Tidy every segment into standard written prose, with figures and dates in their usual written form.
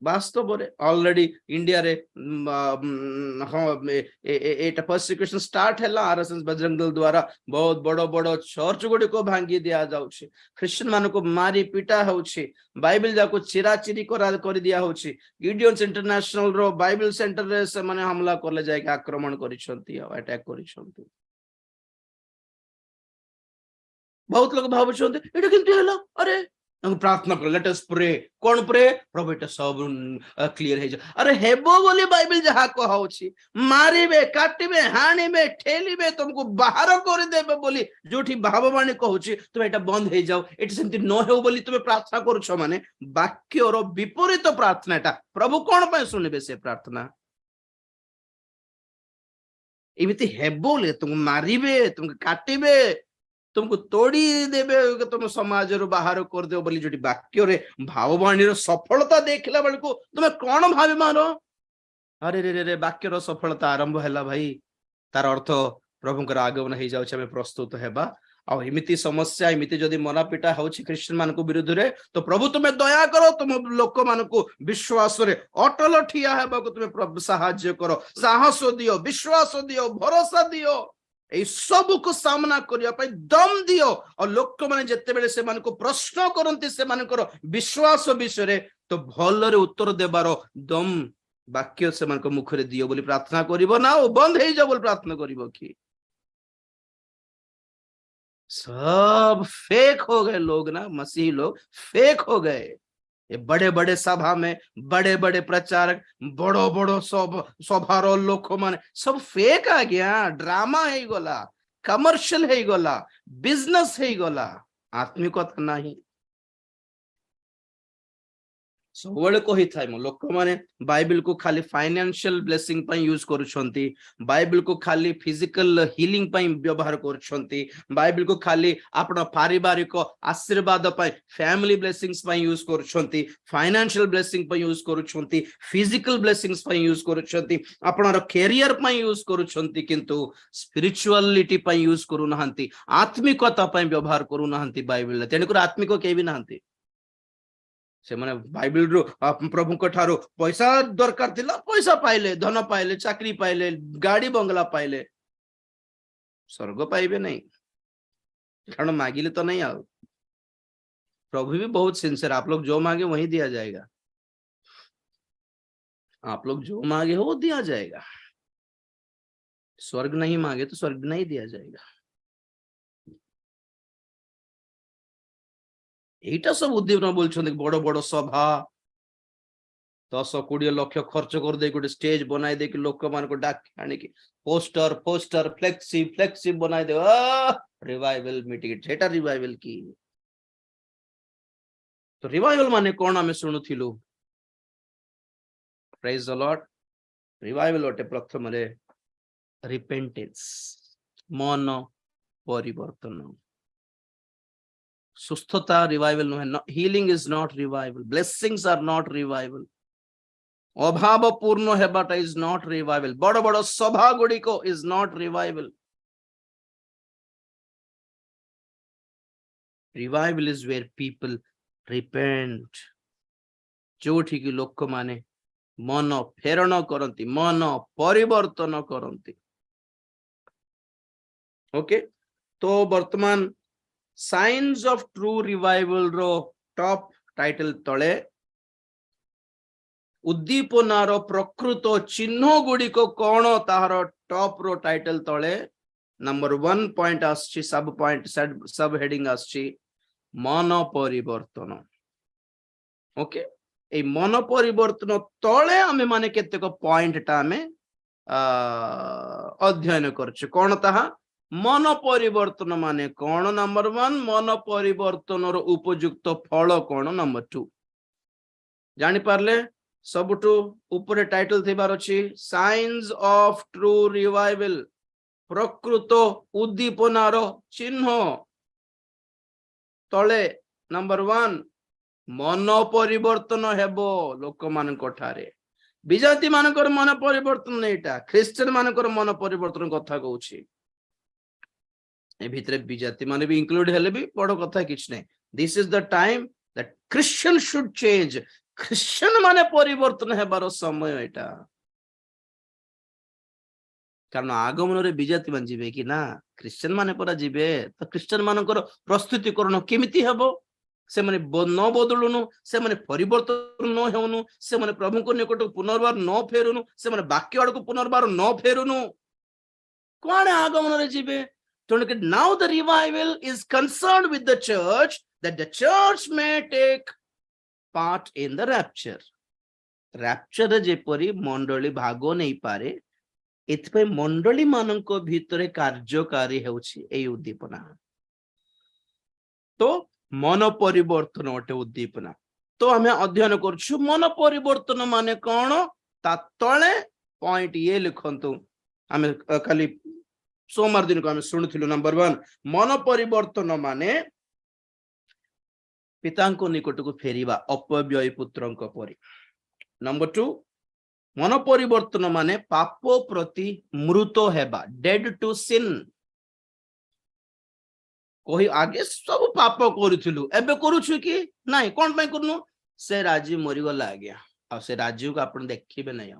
ବାସ୍ତବରେ ଅଲରେଡି ଇଣ୍ଡିଆରେ ଏଇଟା ପର୍ସିକ୍ୟୁସନ ଷ୍ଟାର୍ଟ ହେଲା RSS ବଜରଙ୍ଗ ଦଳ ଦ୍ୱାରା ବହୁତ ବଡ ବଡ ଚର୍ଚ୍ଚ ଗୁଡିକ ଭାଙ୍ଗି ଦିଆଯାଉଛି, ଖ୍ରୀଷ୍ଟିଆନ ମାନଙ୍କୁ ମାରି ପିଟା ହଉଛି, ବାଇବେଲ ଯାକୁ ଚିରାଚିରି କରି ଦିଆ ହଉଛି। ଗିଡିୟନ୍ସ ଇଣ୍ଟରନ୍ୟାସନାଲ ର ବାଇବେଲ ସେଣ୍ଟରରେ ସେମାନେ ହମଲା କଲେ, ଯାଇକି ଆକ୍ରମଣ କରିଛନ୍ତି ଆଉ ଆଟାକ କରିଛନ୍ତି। ବହୁତ ଲୋକ ଭାବୁଛନ୍ତି ଏଇଟା କେମିତି ହେଲା, ଆରେ ପ୍ରାର୍ଥନା କର, ଲେଟ୍ ଅସ୍ ପ୍ରେ। କଣ ପ୍ରେ? ପ୍ରଭୁ ଏଟା ସବୁ କ୍ଲିୟର ହେଇଯାଉ। ଆରେ ହେବ ବୋଲି ବାଇବେଲ ଯାହା କହୁଛି, ମାରିବେ, କାଟିବେ, ହାଣିବେ, ଠେଲିବେ, ତମକୁ ବାହାର କରିଦେବେ ବୋଲି ଯୋଉଠି ଭାବବାଣୀ କହୁଛି, ତୁମେ ଏଟା ବନ୍ଦ ହେଇଯାଉ, ଏଠି ସେମିତି ନ ହେଉ ବୋଲି ତୁମେ ପ୍ରାର୍ଥନା କରୁଛ, ମାନେ ବାକ୍ୟର ବିପରୀତ ପ୍ରାର୍ଥନା ଏଟା। ପ୍ରଭୁ କଣ ପାଇଁ ଶୁଣିବେ ସେ ପ୍ରାର୍ଥନା? ଏମିତି ହେବ ବୋଲି ତୁମକୁ ମାରିବେ, ତୁମକୁ କାଟିବେ, ତୁମକୁ ତୋଡି ଦେବେ, ତମ ସମାଜରୁ ବାହାର କରିଦେବ ବୋଲି ଯୋଉଠି ବାକ୍ୟରେ ଭାବବାଣୀର ସଫଳତା ଦେଖିଲା ବେଳକୁ ତୁମେ କଣ ଭାବି ମାର? ଆରେ ରେ ବାକ୍ୟର ସଫଳତା ଆରମ୍ଭ ହେଲା ଭାଇ, ତାର ଅର୍ଥ ପ୍ରଭୁଙ୍କର ଆଗମନ ହେଇଯାଉଛି, ଆମେ ପ୍ରସ୍ତୁତ ହେବା। ଆଉ ଏମିତି ସମସ୍ୟା, ଏମିତି ଯଦି ମନାପିଟା ହଉଛି ଖ୍ରୀଷ୍ଟିଆନ ମାନଙ୍କ ବିରୁଦ୍ଧରେ, ତ ପ୍ରଭୁ ତୁମେ ଦୟା କର, ତୁମ ଲୋକମାନଙ୍କୁ ବିଶ୍ୱାସରେ ଅଟଳ ଠିଆ ହେବାକୁ ତୁମେ ସାହାଯ୍ୟ କର, ସାହସ ଦିଅ, ବିଶ୍ୱାସ ଦିଅ, ଭରସା ଦିଅ, এই ସବୁକୁ ସାମ୍ନା କରିବା ପାଇଁ ଦମ ଦିଅ। ଆଉ ଲୋକମାନେ ଯେତେବେଳେ ସେମାନଙ୍କୁ ପ୍ରଶ୍ନ କରନ୍ତି ସେମାନଙ୍କର ବିଶ୍ୱାସ ବିଷୟରେ, ତ ଭଲରେ ଉତ୍ତର ଦେବାର ଦମ ବାକ୍ୟ ସେମାନଙ୍କ ମୁଖରେ ଦିଅ ବୋଲି ପ୍ରାର୍ଥନା କରିବ ନା, ଆଉ ବନ୍ଦ ହେଇଯାଉ ବୋଲି ପ୍ରାର୍ଥନା କରିବ କି? सब फेक हो गए लोग ना, मसीही लोग फेक हो गए। ये बड़े बड़े सभा में बड़े बड़े प्रचारक, बड़ो बड़ो सभार लोक माने सब फेक आ गया, ड्रामा है गला, कमर्शियल है गला, बिजनेस है गला, आत्मिकता नहीं। ସବୁବେଳେ କହିଥାଏ ମୁଁ, ଲୋକମାନେ ବାଇବେଲକୁ ଖାଲି ଫାଇନାନ୍ସିଆଲ ବ୍ଲେସିଂ ପାଇଁ ୟୁଜ କରୁଛନ୍ତି, ବାଇବେଲକୁ ଖାଲି ଫିଜିକାଲ ହିଲିଂ ପାଇଁ ବ୍ୟବହାର କରୁଛନ୍ତି, ବାଇବେଲକୁ ଖାଲି ଆପଣ ପାରିବାରିକ ଆଶୀର୍ବାଦ ପାଇଁ, ଫ୍ୟାମିଲି ବ୍ଲେସିଂସ ପାଇଁ ୟୁଜ କରୁଛନ୍ତି, ଫାଇନାନ୍ସିଆଲ ବ୍ଲେସିଂ ପାଇଁ ୟୁଜ କରୁଛନ୍ତି, ଫିଜିକାଲ ବ୍ଲେସିଂସ ପାଇଁ ୟୁଜ କରୁଛନ୍ତି, ଆପଣର କ୍ୟାରିୟର ପାଇଁ ୟୁଜ କରୁଛନ୍ତି, କିନ୍ତୁ ସ୍ପିରିଚୁଆଲିଟି ପାଇଁ ୟୁଜ କରୁନାହାନ୍ତି, ଆତ୍ମିକତା ପାଇଁ ବ୍ୟବହାର କରୁନାହାନ୍ତି ବାଇବେଲରେ। ତେଣୁକରି ଆତ୍ମିକ କେହି ବି ନାହାନ୍ତି। ସେମାନେ ବାଇବେଲରୁ ପ୍ରଭୁଙ୍କ ଠାରୁ ପଇସା ଦରକାର ଥିଲା, ପଇସା ପାଇଲେ, ଧନ ପାଇଲେ, ଚାକିରି ପାଇଲେ, ଗାଡି ବଙ୍ଗଲା ପାଇଲେ, ସ୍वर्ଗ ପାଇବେ नहीं, କାରଣ ମାଗିଲେ ତ नहीं। ଆଉ प्रभु भी बहुत सिंसियर, आप लोग जो मांगे वही दिया जाएगा, आप लोग जो मांगे हो वो दिया जाएगा, स्वर्ग नहीं मांगे तो स्वर्ग नहीं दिया जाएगा। এইটা সব উদ্দীপনা বলছেন, বড় বড় সভা 10-20 লক্ষ খরচ করে দেই, গোটে স্টেজ বনাই ଦେଇକି ଲୋକମାନଙ୍କୁ ଡାକି ଆଣିକି ପୋଷ୍ଟର ପୋଷ୍ଟର ଫ୍ଲେକ୍ସି ଫ୍ଲେକ୍ସି ବନାଇ ଦେ, ରିଭାଇଭାଲ ମିଟିଂ, ସେଟା ରିଭାଇଭାଲ କି? ତ ରିଭାଇଭାଲ ମାନେ କଣ ଆମେ ଶୁଣୁଥିଲୁ? Praise the Lord. ରିଭାଇଭାଲ ଅଟେ ପ୍ରଥମରେ ରିପେଣ୍ଟେନ୍ସ, ମନ ପରିବର୍ତ୍ତନ। ସୁସ୍ଥତା ରିଭାଇଭାଲ ନୁହେଁ, healing is not revival, blessings are not revival, ଅଭାବ ପୂର୍ଣ୍ଣ ହେବାଟା ଇଜ ନଟ୍ ରିଭାଇଭାଲ, ବଡ ବଡ ସଭା ଗୁଡିକ is not revival. Revival is where people repent, ଯୋଉଠି କି ଲୋକମାନେ ମନ ଫେରଣ କରନ୍ତି, ମନ ପରିବର୍ତ୍ତନ କରନ୍ତି। ଓକେ, ତ ବର୍ତ୍ତମାନ ସାଇନ୍ସ ଅଫ ଟ୍ରୁ ରିଭାଇଭାଲ ର ଟପ୍ ଟାଇଟଲ ତଳେ ଉଦ୍ଦୀପନାର ପ୍ରକୃତ ଚିହ୍ନ ଗୁଡିକ କଣ, ତାହାର ଟପ୍ ର ଟାଇଟଲ ତଳେ ନମ୍ବର 1 ପଏଣ୍ଟ ଆସିଛି, ସବ ପଏଣ୍ଟ ସବ ହେଡିଂ ଆସିଛି ମନ ପରିବର୍ତ୍ତନ। ଓକେ, এই ମନ ପରିବର୍ତ୍ତନ ତଳେ ଆମେ ମାନେ କେତେକ ପଏଣ୍ଟଟା ଆମେ ଅଧ୍ୟୟନ କରୁଛୁ। କଣ ତାହା? ମନ ପରିବର୍ତ୍ତନ ମାନେ କଣ? ନମ୍ବର 1, ମନ ପରିବର୍ତ୍ତନର ଉପଯୁକ୍ତ ଫଳ କଣ? ନମ୍ବର 2, ଜାଣିପାରିଲେ? ସବୁଠୁ ଉପରେ ଟାଇଟଲ ଥିବାର ଅଛି ସାଇନ୍ସ ଅଫ ଟ୍ରୁ ରିଭାଇଭାଲ, ପ୍ରକୃତ ଉଦ୍ଦୀପନାର ଚିହ୍ନ। ତଳେ ନମ୍ବର 1, ମନ ପରିବର୍ତ୍ତନ ହେବ ଲୋକମାନଙ୍କ ଠାରେ। ବିଜାତି ମାନଙ୍କର ମନ ପରିବର୍ତ୍ତନ, ଏଇଟା ଖ୍ରୀଷ୍ଟିଆନ ମାନଙ୍କର ମନ ପରିବର୍ତ୍ତନ କଥା କହୁଛି। ଏ ଭିତରେ ବିଜାତି ମାନେ ବି ଇନକ୍ଲୁଡ ହେଲେ ବି ବଡ କଥା କିଛି ନାହିଁ। This is the time that Christians should change, Christian ମାନେ ପରିବର୍ତ୍ତନ ହେବାର ସମୟ ଏଇଟା। କାରଣ ଆଗମନରେ ବିଜାତି ମାନେ ଯିବେ କି ନା, ଖ୍ରୀଷ୍ଟିଆନ ମାନେ ପରା ଯିବେ। ତ ଖ୍ରୀଷ୍ଟିଆନ ମାନଙ୍କର ପ୍ରସ୍ତୁତିକରଣ କେମିତି ହେବ? ସେମାନେ ନ ବଦଳୁନୁ, ସେମାନେ ପରିବର୍ତ୍ତନ ନ ହେଉନୁ, ସେମାନେ ପ୍ରଭୁଙ୍କ ନିକଟକୁ ପୁନର୍ବାର ନ ଫେରୁନୁ, ସେମାନେ ବାକ୍ୟ ଆଡକୁ ପୁନର୍ବାର ନ ଫେରୁନୁ, କଣ ଆଗମନରେ ଯିବେ? ତେଣୁକରି now the revival is concerned with the church, that the church may take part in the rapture. rapture ଯେପରି ମଣ୍ଡଳୀ ଭାଗ ନେଇପାରେ, ଏଥିପାଇଁ ମଣ୍ଡଳୀ ମାନଙ୍କ ଭିତରେ କାର୍ଯ୍ୟକାରୀ ହେଉଛି ଏଇ ଉଦ୍ଦୀପନା। ତ ମନ ପରିବର୍ତ୍ତନ ଗୋଟେ ଉଦ୍ଦୀପନା। ତ ଆମେ ଅଧ୍ୟୟନ କରୁଛୁ ମନ ପରିବର୍ତ୍ତନ ମାନେ କଣ? ତା ତଳେ ପଏଣ୍ଟ ଇଏ ଲେଖନ୍ତୁ। ଆମେ ଖାଲି सोमवार दिन को आम शुणुलु। नंबर 1, मन परिवर्तन माने पिता निकट को फेरिबा अपव्यय पुत्र परी। नंबर 2, मन परिवर्तन माने पाप प्रति मृत हेबा, डेड टू सिन। कही आगे सब पाप करूथिलु, एबे करूछु कि नाही, कोन पय करनु? से राजी मरिगला आज्ञा, आ से राजी को आपण देखिबे नै।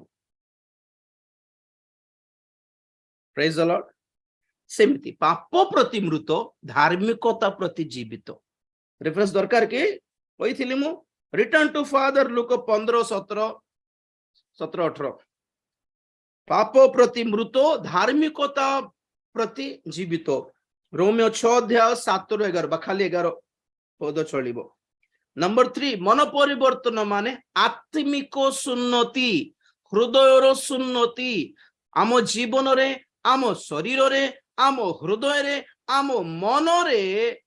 Praise the Lord. सेमती पाप प्रति मृत, धार्मिकता प्रति जीवित। रेफरेंस दरकार कि कही मु रिटर्न टू फादर लुक 15, 17, 18। पाप प्रति मृत, धार्मिकता प्रति जीवित। रोमियो 6 अध्याय 7 ରୁ 11 खाली 11 पद चलिबो। नंबर 3, मन परिवर्तन माने आत्मिक सुन्नति, हृदयर सुन्नति। आम जीवन रे, आम शरीर रे, आम हृदय रे, आम मन रे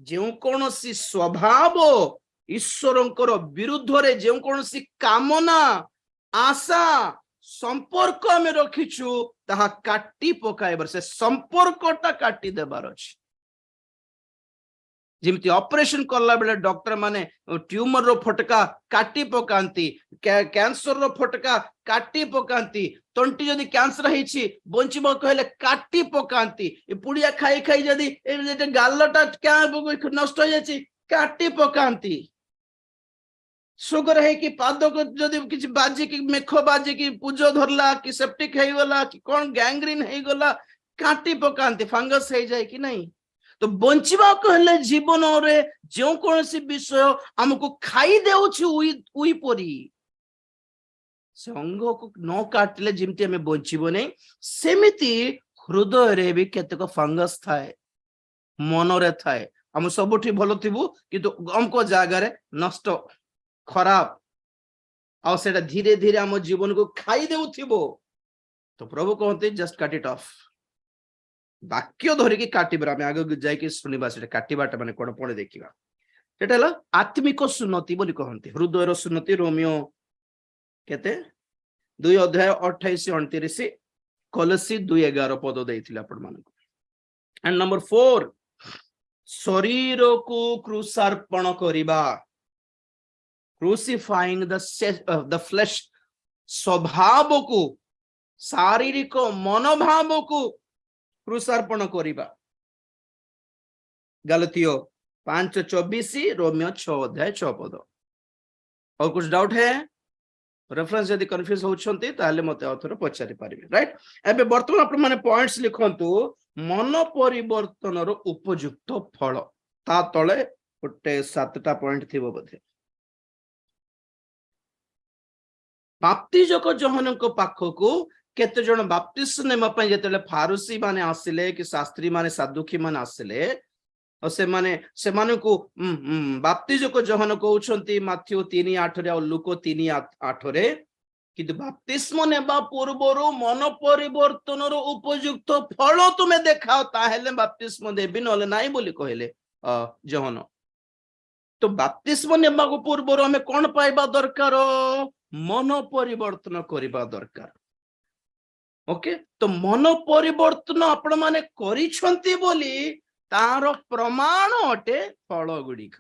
जो कौनसी स्वभाव ईश्वरंकर विरुद्ध रे, जो कौनसी कामना, आशा, संपर्क आम रखिछु, ताहा काटी पकाइबार, से संपर्कटा काटी देबार अछि। जिमती ऑपरेशन करला बेले डॉक्टर माने ट्यूमर रो फटका काटी पकांती, कैंसर रो फटका काटी पकांती, तंटी जदी कैंसर हेछि बंचिबो कहले काटी पकांती, ए पुड़िया खाई खाई जदी ए गालटा क्या नष्ट हो जाछि काटी पकांती। सुगर है कि पाद को जदी किछि बाजी कि मेख बाजी कि पूजो धरला कि सेप्टिक हे गला कि कोन गैंग्रीन हे गला काटी पकांती, फंगस हे जाय कि नहीं। तो बंचिबा कहले जीवन रे जो कोनसी विषय हमको खाई देउछि उई परी, से अंग को न काटले जिमती हमें बंचिबो नै, सेमिति हृदय रे भी केतक फंगस थाए, मन रे थाए। हम सबठी भलो थिबु किंतु हमको जागा रे नष्ट खराब, आ सेटा धीरे धीरे हम जीवन को खाई देउथिबो। तो प्रभु कहते जस्ट कट इट ऑफ। वाक्य धरिकी काटिबा, आम आगे जाइए शुणा से काटिबाटा माने कोन पड़े देखा। सेटा हला आत्मिक सुन्नति बोली कहते, हृदयर सुन्नति। रोमियो केते 2 अध्याय 28, 29, कलसी 2:11 पद देइथिला आपण मानको। एंड नंबर 4, शरीर को क्रूसार्पण करिबा, क्रूसिफाइंग द फ्लेश। स्वभाव को, शारीरिक मनोभाव को क्रूसार्पण करिबा। गलतियों 5:24, रोमियो 6 अध्याय 6 पद। और कुछ डाउट है? रेफरेंस यदि कंफ्यूज होछंती ताले मते अथर पचारि पारिबे, राइट। एबे वर्तमान आपण माने पॉइंट्स लिखंतु। मन परिवर्तन रो उपयुक्त फल, ता तळे गोटे 7टा पॉइंट थिबो बधे। बाप्तिजक जोहनक पाखकु केते जण बाप्तिस्म नेमा पय जेतेले फारूसी माने आसिले कि शास्त्री माने सादुखी माने आसिले, और से को बाप्तिजक जोहन कहउछंती माथ्यू 3:8 रे और लूका 3:8 रे। किंतु बाप्तिस्म नेबा पूर्वरु मन परिवर्तन रो उपयुक्त फल तुमे देखाओ, ताहेले बाप्तिस्म देबी, नले नाही बोली कहले जोहन। तो बाप्तिस्म नेबा को पूर्वरु हमें कोन पाइबा दरकार? मन परिवर्तन करिबा दरकार। ओके, तो मन परिवर्तन आपण माने करिछंती बोली तारो प्रमाण अटे फल गुड़िक।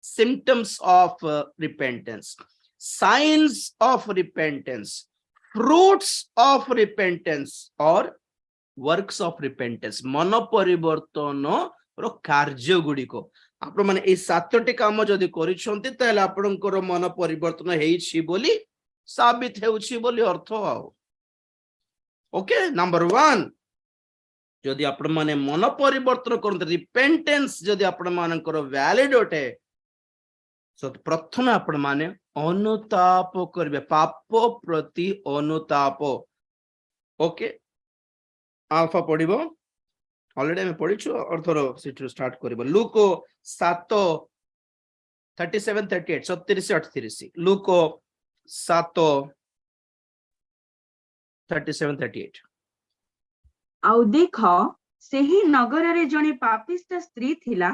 Symptoms of repentance, science of repentance, fruits of repentance or works of repentance. मन परिवर्तन रो कार्य गुड़िक, आपण माने ए सातटी काम जदि करिसंती ताले आपणकर मन परिवर्तन हेइछि बोली साबित हेउछि बोली अर्थ आओ ओके नंबर 1 जदि आपण माने मन परिवर्तन करते रिपेंटेंस जदि आपण मानकर वैलिड होटे सो प्रथम आपण माने अनुताप करबे पाप प्रति अनुताप ओके अल्फा पढिबो ऑलरेडी मैं पढिछु अर्थर सिट स्टार्ट करबो लूक 7:37-38 37-38 लूक 7:37-38 आउ देख सेही नगर रे जणे पापिष्ट स्त्री थिला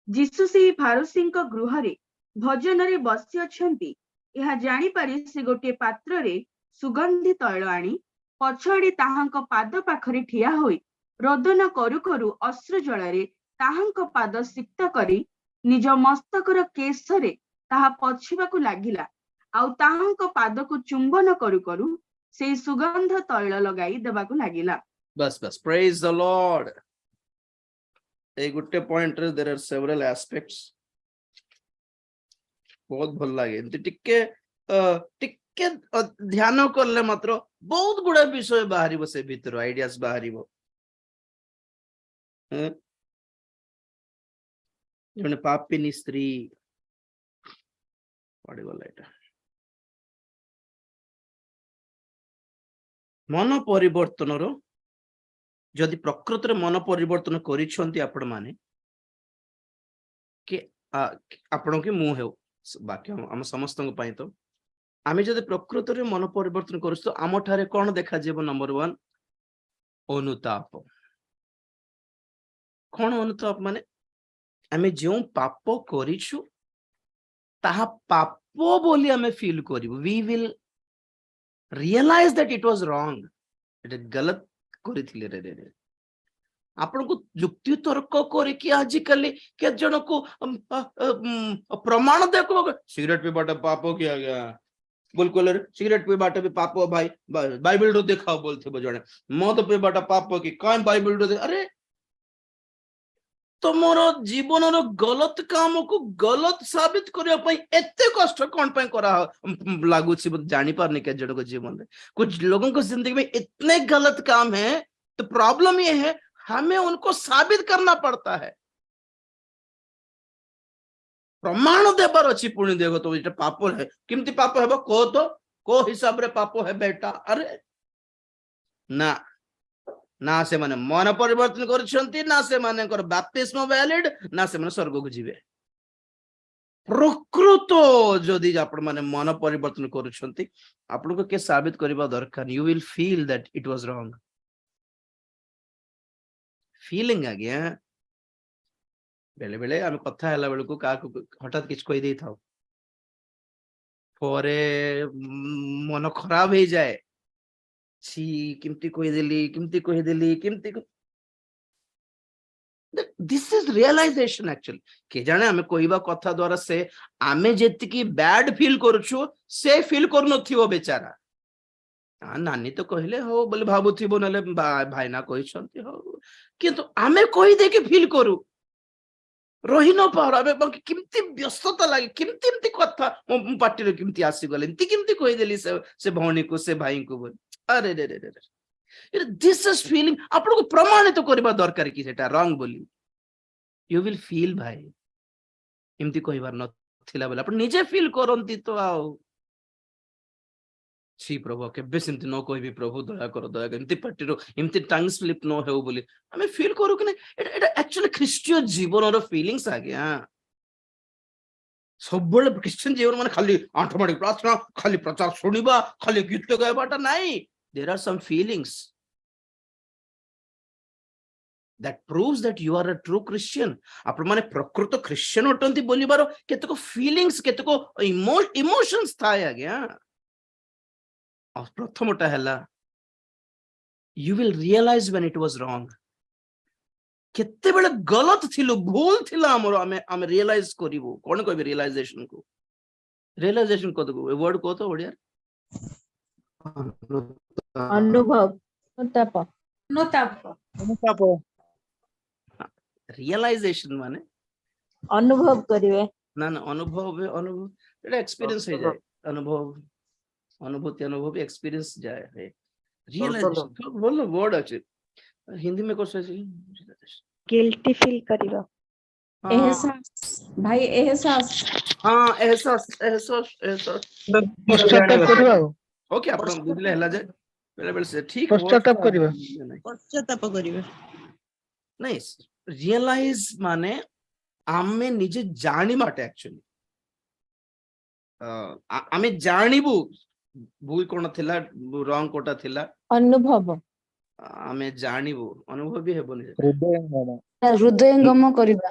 जीसु सेही फारुसींक गृह रे भजन रे बसी अछंती यह जानि पारि से गोटे पात्र रे सुगंधी तैल आनी पछाड़ी ताहांक पाद पाखरे ठिया होई रोदन करू करू अश्रु जल रे ताहांक पाद सिक्त करी निज मस्तकर केशरे ताहा पछिबाकू लागिला आउ ताहांक पाद को चुंबन करू करू से सुगंध तैल लगाई देबाकू लागिला बस बस praise the Lord A Gute point रे देयर आर सेवरल एस्पेक्ट्स बहुत भल लागे एंती टिके ध्यान करले मात्र बहुत गुडा विषय बाहरिबो से भीतर आइडियाज बाहरिबो जने पापिनी स्त्री पड़ी गला एटा मन परिवर्तन रो जदि प्रकृत रे मन परिवर्तन करिसंती आपण माने कि आपण के मु हेउ बाकी हम समस्त पई तो आमे जदि प्रकृत रे मन परिवर्तन करस तो आम ठारे कोन देखा जेबो नंबर 1 अनुताप कोन अनुताप माने आमे जो पाप करिछु ताहा पाप बोली आमे फील करिवो we will realize that it was wrong it गलत करिथिले रे रे आपण को युक्ति तर्क करे कि आज कल के जन को प्रमाण देखो सिगरेट पे बाटा पाप किया गया बिल्कुल सिगरेट पे बाटा भी पाप भाई बाइबल रो देखाओ बोलथे जने मद पे बाटा पाप की काई बाइबल रो अरे तुमरो जीवन रो गलत काम को गलत साबित करया पई एते कष्ट कोन पई करा लागू छी जानि पारने के जड़ को जीवन में कुछ लोगों को जिंदगी में इतने गलत काम है तो प्रॉब्लम ये है हमें उनको साबित करना पड़ता है प्रमाण देवर अच्छी पुण्य देखो तो ये पाप है किमती पाप है को तो को हिसाब रे पाप है बेटा अरे ना ना से माने मन परिवर्तन करछंती ना से माने कर बैप्टिज्म वैलिड ना से माने स्वर्ग को जीवे प्रकृत जदि आपण माने मन परिवर्तन करछंती आपण को के साबित करबा दरकार you will feel that it was wrong feeling आ गया बेले बेले आम कथा हला बेलू का हठात किछ कहि दे थाओ परे मन खराब हो जाए छी किमती कहि देली दिस इज रियलाइजेशन एक्चुअली के जाने आमे कोइबा कथा द्वारा से आमे जेतिकी बैड फील करछु से फील करनथिबो बेचारा नानी तो कहले हो बोले भाबुथिबो नले भाई ना कहिसंती हो किंतु आमे कहि दे के फील करू रही न पार किमती व्यस्तता लगे किमती कथा पार्टी किमती आसीगले किमती कहीदेली से भौणी को से भाई को बोल अरे रे रे रे दिस इज फीलिंग आपन को प्रमाणित तो करबा दरकार कि सेटा रॉन्ग बोली यू विल फील भाई किमती कहिबार नथिला बोले आपन निजे फील करंती तो आओ छी प्रभु केबे सिमती न कहबी प्रभु दया कर एमती पार्टी एमती टांग स्लिप न हो बोली हमें फील करू कि एटा एक्चुअली ख्रीष्टीय जीवन रो फीलिंग्स आ गया सब बड़े क्रिश्चियन जीवन माने खाली आंठमाड़ी प्रार्थना खाली प्रचार सुनिबा खाली गीत गायबाटा नहीं there are some feelings that proves that you are a true Christian आपण माने प्रकृत क्रिश्चियन होटंती बोलिबारो केतको फीलिंग्स केतको इमोशंस थाय आ गया प्रथमटा है you will realise when it was wrong केते बेले गलत थिलो भूल थिला हमर हम रियलाइज करिवो कोन कहबे रियलाइजेशन को दो वर्ड को तो ओडिया अनुभव अनुताप रियलाइजेशन माने अनुभव करिवे ना ना अनुभव एटा एक्सपीरियंस हो जाए अनुभूति एक्सपीरियंस जाए है रियलाइजेशन बोलो वर्ड अच्छे हिंदी में कौन सा गिल्टी फील करिवा एहसास भाई एहसास हाँ एहसास एहसास एहसास पश्चाताप करिवा ओके आपण बुझले हला जे बेले बेले से ठीक पश्चाताप करिवा पश्चाताप करिवे नहीं रियलाइज माने आमे निजे जानी माटे एक्चुअली आमे जानिबु भूल कोन थिला रॉन्ग कोटा थिला अनुभव आमे जानिबु अनुभव भी हेबो नि हृदयंगम करिवा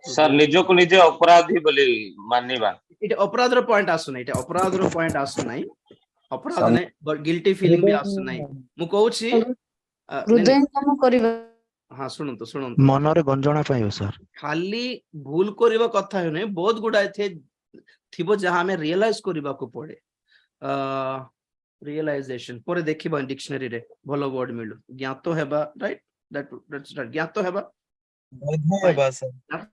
सर निजो को निजे अपराधी बोली मानिबा इटे अपराध रो पॉइंट आसु नै इटे अपराध रो पॉइंट आसु नै अपराध नै बट गिल्टी फीलिंग भी आसु नै मु कहू छी हृदयंगम करिवा हाँ सुनंतु मन रे गंजणा पाइबो सर खाली भूल करिवा कथा हो नै बहुत गुडा थे थिबो जहां हमें रियलाइज करिवा को पड़े रियलाइजेशन पर देखिबा डिक्शनरी रे भलो वर्ड मिलु ज्ञातो हेबा राइट दैट्स राइट ज्ञातो हेबा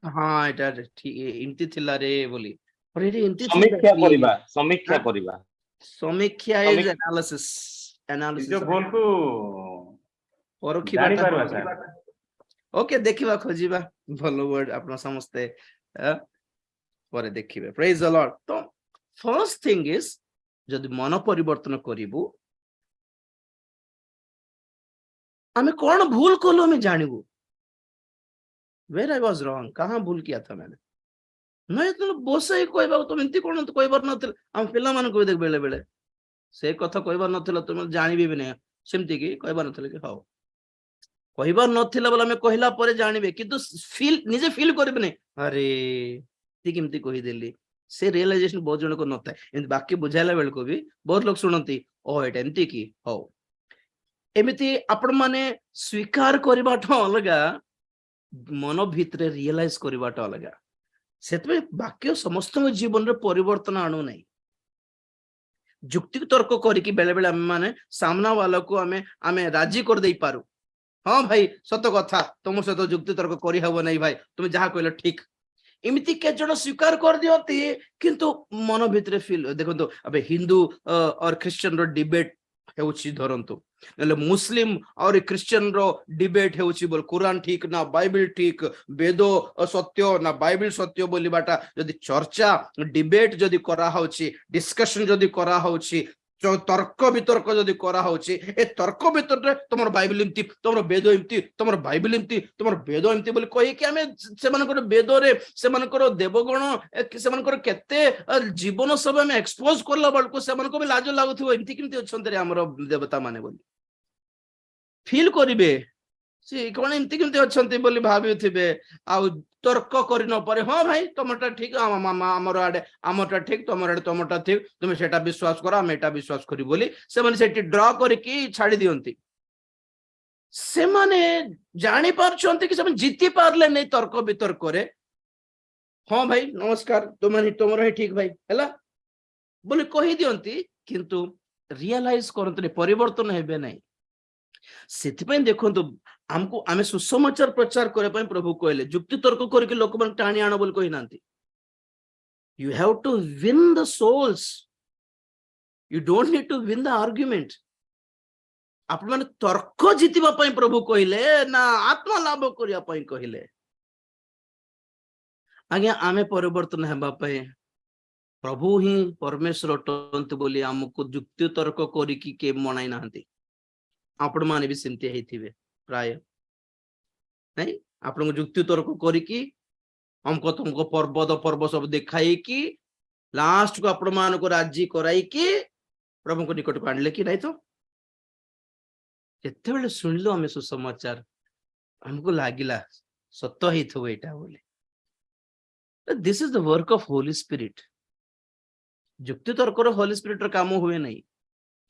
हाँ एटा ठीक इनती थिला रे बोली पर एटी इनती समीक्षा करिबा समीक्षा इज एनालिसिस जो भूल को परखिबा ओके देखिबा खोजिबा भलो वर्ड आपन समस्ते परे देखिबे प्रेज द लॉर्ड तो फर्स्ट थिंग इज जदि मन परिवर्तन करिबु हमें कौन भूल कलो हमें जानिबु वेयर आई वाज रॉन्ग कहां भूल किया था मैंने नहीं तो बोसे कहबा तुम इनती कोन तो कहबार नथिल हम पिला मन को देख बेले बेले से कथा कहबार नथिल तुम जानिबे भी नहीं सेमति की कहबार नथिल कि हाउ कहबार नथिला बोला मैं कहला परे जानिबे किंतु फील निजे फील करबे नहीं अरे ती केमती कहि देली से रियलाइजेशन बहुत जन को नता है बाकी बुझाइला बेल को भी बहुत लोग सुनती ओ एटा एमती की हो एमिति आपण माने स्वीकार करबाटा अलगा मन भितरे रियलाइज करबाटा अलगा सेतबे बाकी समस्त जीवन रे परिवर्तन आणु नहीं जुक्ति तर्क करिकी बेले बेले हम माने सामना वाला को हमें राजी कर दे पारू हाँ भाई सत कथा तुम सहित जुक्ति तर्क करि हबो नहीं भाई तुम जहा कहलो ठीक इमिति के जण स्वीकार कर दियंती किंतु मन भितरे फील देखो अबे हिंदू और क्रिश्चियन रो डिबेट हेउची धरंतु नले मुस्लिम और क्रिश्चियन रो डिबेट हेउची बोल कुरान ठीक ना बाइबल ठीक वेदो सत्य ना बाइबल सत्य बोली बाटा जदि चर्चा डिबेट जदि करा होची डिस्कशन जदि करा होची तर्क वितर्क जदि करा होची ए तर्क वितर्क तुमर बाइबल इमती तुमर वेद इमती तुमर बाइबल इमती तुमर वेद इमती बोली कहि कि हमें से मानकर वेद रे से मानकर देवगण से मानकर केते जीवन सब हमें एक्सपोज करला बळको से मानको भी लाज लागुथिबो इमती किमती अछंत रे हमर देवता माने बोली फील करिवे से कोन इमती किमती अछंती बोली भाबिथिबे आ तर्क करि न परे हाँ भाई तुमटा ठीक हमर आडे हमरटा ठीक तुमर आडे तुमटा ठीक तुम सेटा विश्वास करो हम एटा विश्वास करी बोली से माने सेटी ड्रा करके छाड़ी दियंती से माने जानि पारछंती कि से जीति पारले नै तर्क वितर्क करे हाँ भाई नमस्कार तुमर ही ठीक भाई हैला बोली कहि दियंती किंतु रियलाइज करंतनी परिवर्तन हेबे नै सेथिपय देखंतु हमको आमे सुसमाचार प्रचार करे पय प्रभु कहले जुक्ति तर्क करके लोक मन टाणी आण बोल कहि नांती you have to win the souls you don't need to win the argument आपण माने तर्क जितिबा पय प्रभु कहले ना आत्मा लाभ करिया पय कहले आगे आमे परिवर्तन हेबा पय प्रभु ही परमेश्वर टंत बोली हमको जुक्ति तर्क करिकी के मनाई नांती आपण माने भी सेमते हेथिबे प्राय नहीं आपण जुक्ति तर्क करिकी हमको तुमको पर्व सब देखाई कि लास्ट को आपण मान को राजी कराई कि प्रभु को निकट को आणले कि नहीं तो केते बेले सुनिलो हमें सुसमाचार हमको लागिला सत्य हेथो एटा बोले this is the work of Holi spirit जुक्ति तर्क रो होली स्पिरिट रो काम हुए नहीं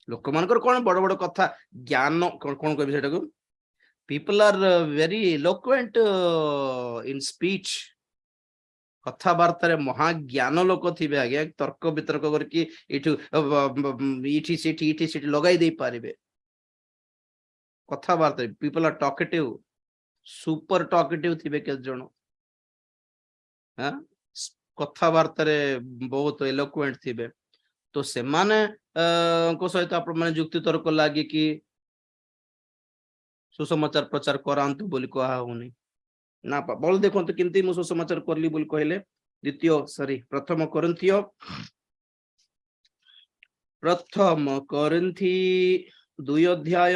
लोक मानकर कोन बड़ बड़ कथा ज्ञान कोन कहबे सेटा को people are very eloquent in speech कथा वार्ता रे महा ज्ञान लोक थिबे आगे तर्क वितर्क करके इठी सिटी लगाई दे पारिबे कथा वार्ता people are talkative super talkative थिबे के जण हाँ कथबार्तारे बहुत एलोक्वेंट थिबे तो सेमाने को सहित आपण माने जुक्ति तर्क लागी कि सुसमाचार प्रचार करांतु बोली कहा होनी ना बोल देखंतु किंती मु सुसमाचार करली बोली कहले प्रथम कोरिन्थी 2 अध्याय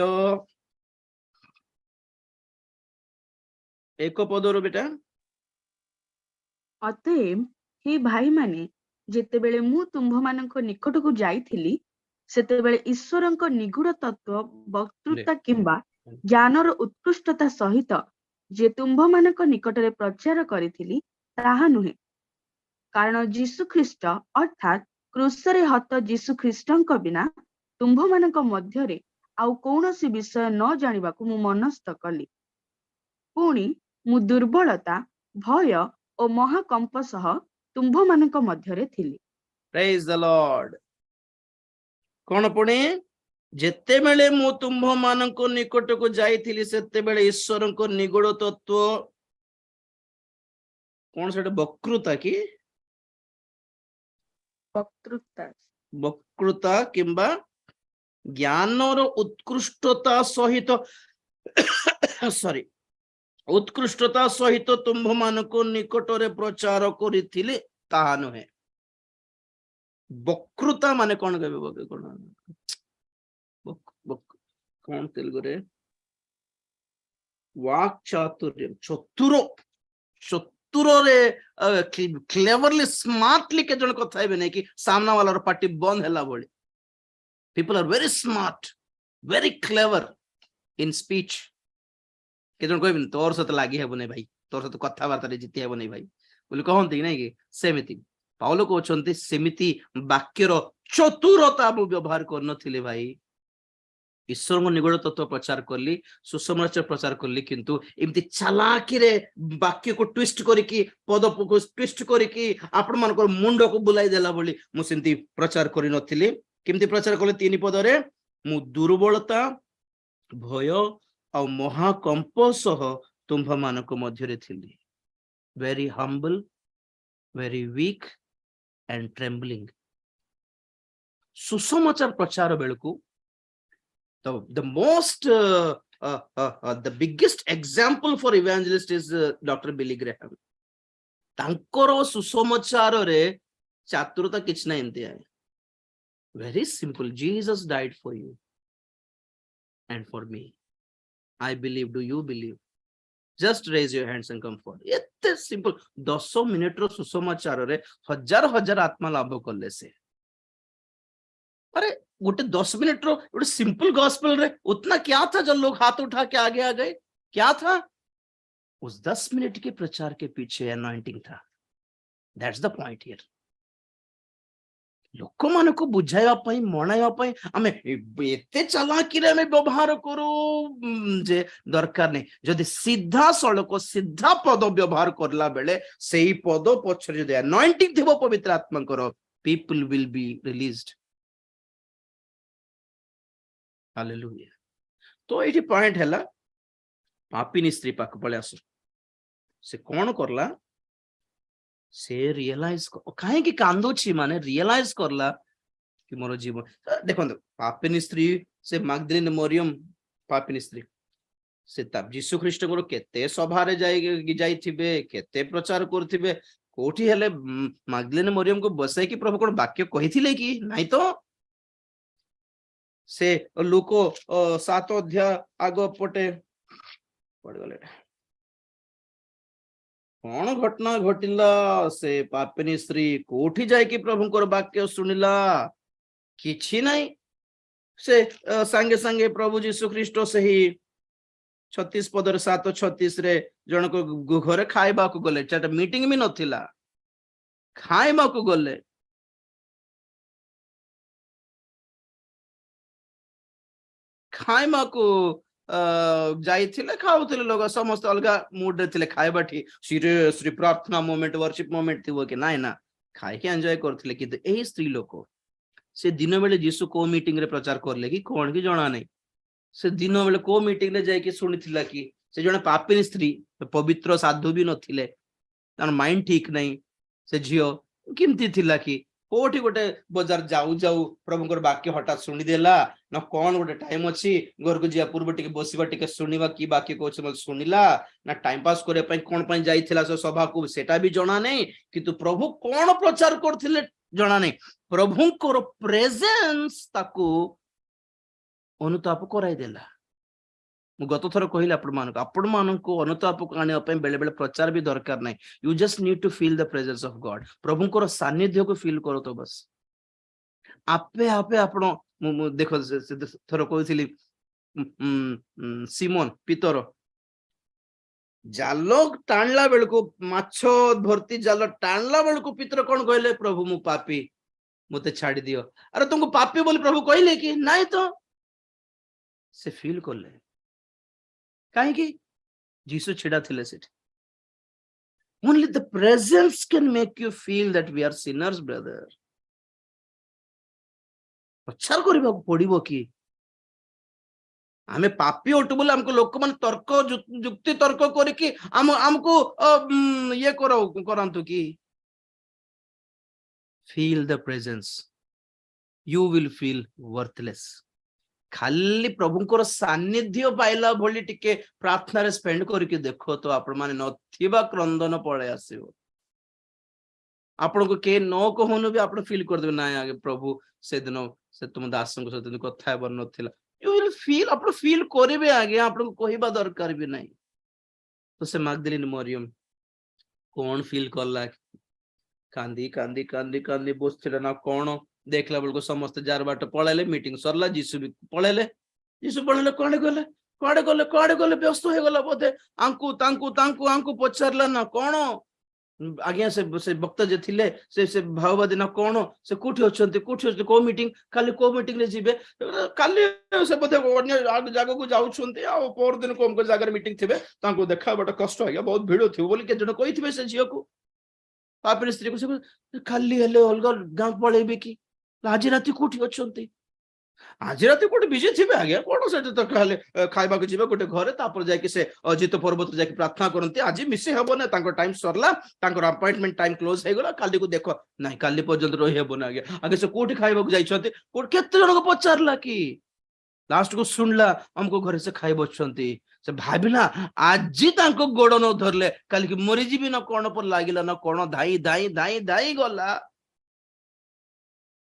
1 पदर बेटा अतएव हे भाई माने जेतेबेले मु तुम्भ मानक निकट को जाइथिली सेतेबेले ईश्वरଙ୍କ निगूढ़ तत्व वक्तृता किंबा ज्ञानर उत्कृष्टता सहित जे तुम्भ मानक निकटरे प्रचार करिथिली ताहा नुहे कारण जीसु ख्रीष्ट अर्थात क्रूसरे हत जीसु ख्रीष्टଙ୍କ बिना तुम्भ मानक मध्यरे आउ कौनसी विषय न जानिबाकु मु मनस्थ कली पुणी मु दुर्बलता भय ओ महाकंप सह तुम्भ मानक मध्यरे थिली प्रेज द लॉर्ड कोन पुणी जेते बेले मु तुम्भ मानक निकट को जाइथिली सेते बेले ईश्वरଙ୍କ निगूढ़ तत्व कोन सेटा वक्तृता की वक्तृता किंबा ज्ञानर उत्कृष्टता सहित सॉरी उत्कृष्टता सहित तुम्भ मानक निकटरे प्रचार करिथिले ताहा नुहे वक्तृता माने कोन कहबे कोन तेलुगु रे वाक चातुर्य चतुर रे क्लेवरली स्मार्टली के जन कथा हेबे नै कि सामना वाला पार्टी बंद हैला बोली people are very smart very clever in speech के जन कहबिन तोर सत लागी हेबो नै भाई तोर सत कथा वार्ता रे जिति हेबो नै भाई बोली कहंती नै कि सेमिति पाउलो कहउछन्ती सेमिति वाक्यर चतुरता मु व्यवहार करनथिले भाई ईश्वर निगूढ़ तत्व प्रचार करली सुसमाचार प्रचार करली किंतु एमती चालाकी रे वाक्य को ट्विस्ट करिकी पद को ट्विस्ट करिकी आपण मानकर मुंड को बुलाई देला बोली मु सेमती प्रचार करि नथिली केमती प्रचार करले 3 पद रे मु दुर्बलता भय और महाकंप सह तुम्भ मानक मध्य रे थिली very humble very weak and trembling सुसमाचार प्रचार बेलकू the most the biggest example for evangelist is Dr. Billy Graham तांकर सुसमाचार रे चातुरता किछ ना एंती है very simple Jesus died for you and for me I believe do you believe just raise your hands and come forward एते simple 10 minute रो सुसमाचार रे हजार हजार आत्मा लाभ करले से अरे गोटे 10 मिनट रो गोटे सिंपल गॉस्पेल रे उतना क्या था जब लोग हाथ उठा के आगे आ गए क्या था उस 10 मिनट के प्रचार के पीछे अनॉइंटिंग था दैट्स द पॉइंट हियर लोक मान को बुझाइबा पई मनाइबा पई हमें एते चालाकी रे हमें व्यवहार करू जे दरकार नहीं जदि सीधा सड़क सीधा पद व्यवहार करला बेले सेही पद पछरे जदि अनॉइंटिंग थिबो पवित्र आत्मा करो people will be released hallelujah तो ये पॉइंट है पापिनी स्त्री पाक पळे आसु से कौन करला से रियलाइज कहीं कि कांदोची माने रियलाइज करला कि मोर जीवन देखो पापिनी स्त्री से मगदलीनी मरियम पापिनी स्त्री से तब जीसु ख्रीष्ट को केते सभा रे जाइथिबे केते प्रचार करथिबे कोठी हेले मगदलीनी मरियम को बसाई कि प्रभु कोन वाक्य कहिथिले कि नाही तो से लुको 7 अध्याय आग पटे पड़ गले कौन घटना घटिला से पापिनी स्त्री कोठी जाय कि प्रभुଙ୍କର वाक्य सुनिला किछि नाही से संगे संगे प्रभु जीसु ख्रीष्ट सही 36 पदर 7:36 रे जन को घरे खाइबा को गले चाटा मीटिंग भी नथिला खाइबा को गले खाइबा को जाइथिले खाउथिले लोग समस्त अलगा मूड रे थिले खाइबाठी सीरियसली प्रार्थना मोमेंट वर्शिप मोमेंट थिबो कि नाइ ना खाइ के एन्जॉय करथिले कि एही स्त्री लोक से दिन बेले जीसु को मीटिंग रे प्रचार करले कि कोन की जणा नै से दिन बेले को मीटिंग रे जाय कि सुनिथिला कि से जने पापिनी स्त्री पवित्र साधु भी नथिले ତାର ମାଇଣ୍ଡ ଠିକ ନାହିଁ ସେ ଝିଅ କେମିତି ଥିଲା କି କୋଉଠି ଗୋଟେ ବଜାର ଯାଉ ଯାଉ ପ୍ରଭୁଙ୍କର ବାକ୍ୟ ହଠାତ୍ ଶୁଣିଦେଲା ନା କଣ ଗୋଟେ ଟାଇମ ଅଛି ଘରକୁ ଯିବା ପୂର୍ବ ଟିକେ ବସିବା ଟିକେ ଶୁଣିବା କି ବାକ୍ୟ କହୁଛି ମତେ ଶୁଣିଲା ନା ଟାଇମ ପାସ୍ କରିବା ପାଇଁ କଣ ପାଇଁ ଯାଇଥିଲା ସେ ସଭାକୁ ସେଟା ବି ଜଣା ନାହିଁ କିନ୍ତୁ ପ୍ରଭୁ କଣ ପ୍ରଚାର କରୁଥିଲେ ଜଣା ନାହିଁ ପ୍ରଭୁଙ୍କର ପ୍ରେଜେନ୍ସ ତାକୁ ଅନୁତାପ କରାଇଦେଲା ମୁଁ ଗତ ଥର କହିଲି ଆପଣମାନଙ୍କୁ ଅନୁତାପକୁ ଆଣିବା ପାଇଁ ବେଳେ ବେଳେ ପ୍ରଚାର ବି ଦରକାର ନାହିଁ you just need to feel the presence of God ପ୍ରଭୁଙ୍କର ସାନ୍ନିଧ୍ୟକୁ ଫିଲ୍ କର ତ ବସ ଆପେ ଆପେ ଆପଣ ମୁଁ ଦେଖ ଥର କହିଥିଲି ସିମୋନ ପିତର ଜାଲ ଟାଣିଲା ବେଳକୁ ମାଛ ଭର୍ତ୍ତି ଜାଲ ଟାଣିଲା ବେଳକୁ ପିତର କଣ କହିଲେ ପ୍ରଭୁ ମୁଁ ପାପୀ ମତେ ଛାଡି ଦିଅ ଆରେ ତୁମକୁ ପାପୀ ବୋଲି ପ୍ରଭୁ କହିଲେ କି ନାଇଁ ତ ସେ ଫିଲ୍ କଲେ କାହିଁକି ଯୀଶୁ ଛିଡା ଥିଲେ ସେଠି only the presence can make you feel that we are sinners brother ପ୍ରଚାର କରିବାକୁ ପଡିବ କି ଆମେ ପାପୀ ଅଟୁ ବୋଲି ଆମକୁ ଲୋକମାନେ ତର୍କ ଯୁକ୍ତି ତର୍କ କରିକି ଆମକୁ ଇଏ କରାନ୍ତୁ କି feel the presence you will feel worthless ଖାଲି ପ୍ରଭୁଙ୍କର ସାନ୍ନିଧ୍ୟ ପାଇଲା ଭଳି ଟିକେ ପ୍ରାର୍ଥନାରେ ସ୍ପେଣ୍ଡ କରିକି ଦେଖ ତ ଆପଣ ମାନେ ନଥିବା କ୍ରନ୍ଦନ ପଳେଇ ଆସିବ ଆପଣଙ୍କୁ କେହି ନ କହୁନୁ ବି ଆପଣ ଫିଲ୍ କରିଦେବେ ନାଇଁ ଆଗେ ପ୍ରଭୁ ସେଦିନ ସେ ତୁମ ଦାସଙ୍କ ସହିତ କଥା ହେବାର ନଥିଲା ୟୁ ୱିଲ୍ ଫିଲ୍ ଆପଣ ଫିଲ୍ କରିବେ ଆଜ୍ଞା ଆପଣଙ୍କୁ କହିବା ଦରକାର ବି ନାହିଁ ତ ସେ ମାଗଦଲିନ ମରିୟମ କଣ ଫିଲ୍ କଲା କାନ୍ଦି କାନ୍ଦି କାନ୍ଦି କାନ୍ଦି ବସିଥିଲା ନା କଣ ଦେଖିଲା ବେଳକୁ ସମସ୍ତେ ଯାର ବାଟ ପଳେଇଲେ ମିଟିଂ ସରିଲା ଯୀଶୁ ବି ପଳେଇଲେ କୁଆଡେ ଗଲେ ବ୍ୟସ୍ତ ହେଇଗଲା ବୋଧେ ଆଙ୍କୁ ପଚାରିଲା ନା କଣ ଆଜ୍ଞା ସେ ବକ୍ତା ଯେ ଥିଲେ ସେ ଭାବବାଦୀ ନା କଣ ସେ କୋଉଠି ଅଛନ୍ତି କୋଉ ମିଟିଂ କାଲି କୋଉ ମିଟିଂ ରେ ଯିବେ କାଲି ସେ ବୋଧେ ଅନ୍ୟ ଜାଗାକୁ ଯାଉଛନ୍ତି ଆଉ ପରଦିନ କୋଉ ଜାଗାରେ ମିଟିଂ ଥିବେ ତାଙ୍କୁ ଦେଖାବାଟା କଷ୍ଟ ଆଜ୍ଞା ବହୁତ ଭିଡ ଥିବ ବୋଲି କେତେ ଜଣ କହିଥିବେ ସେ ଝିଅକୁ ତାପରେ ସ୍ତ୍ରୀକୁ ସେ କାଲି ହେଲେ ଅଲଗା ଗାଁ ପଳେଇବେ କି ଆଜି ରାତି କୋଉଠି ଅଛନ୍ତି ଆଜି ରାତି କୋଉଠି ବିଜି ଥିବେ ଆଜ୍ଞା କଣ ସେଠି ତ ଖାଲି ଖାଇବାକୁ ଯିବେ ଗୋଟେ ଘରେ ତାପରେ ଯାଇକି ସେ ଅଜିତ ପର୍ବତରେ ଯାଇକି ପ୍ରାର୍ଥନା କରନ୍ତି ଆଜି ମିଶି ହବ ନା ତାଙ୍କ ଟାଇମ ସରିଲା ତାଙ୍କର ଆପଏଣ୍ଟମେଣ୍ଟ ଟାଇମ କ୍ଲୋଜ ହେଇଗଲା କାଲିକୁ ଦେଖ ନାଇଁ କାଲି ପର୍ଯ୍ୟନ୍ତ ରହିହେବନି ଆଜ୍ଞା ସେ କୋଉଠି ଖାଇବାକୁ ଯାଇଛନ୍ତି କେତେ ଜଣଙ୍କୁ ପଚାରିଲା କି ଲାଷ୍ଟକୁ ଶୁଣିଲା ଆମକୁ ଘରେ ସେ ଖାଇ ବସୁଛନ୍ତି ସେ ଭାବିଲା ଆଜି ତାଙ୍କ ଗୋଡ ନ ଧରିଲେ କାଲିକି ମରିଯିବି ନା କଣ પર ଲାଗିଲା ନା କଣ ଧାଇ ଧାଇ ଧାଇ ଧାଇ ଗଲା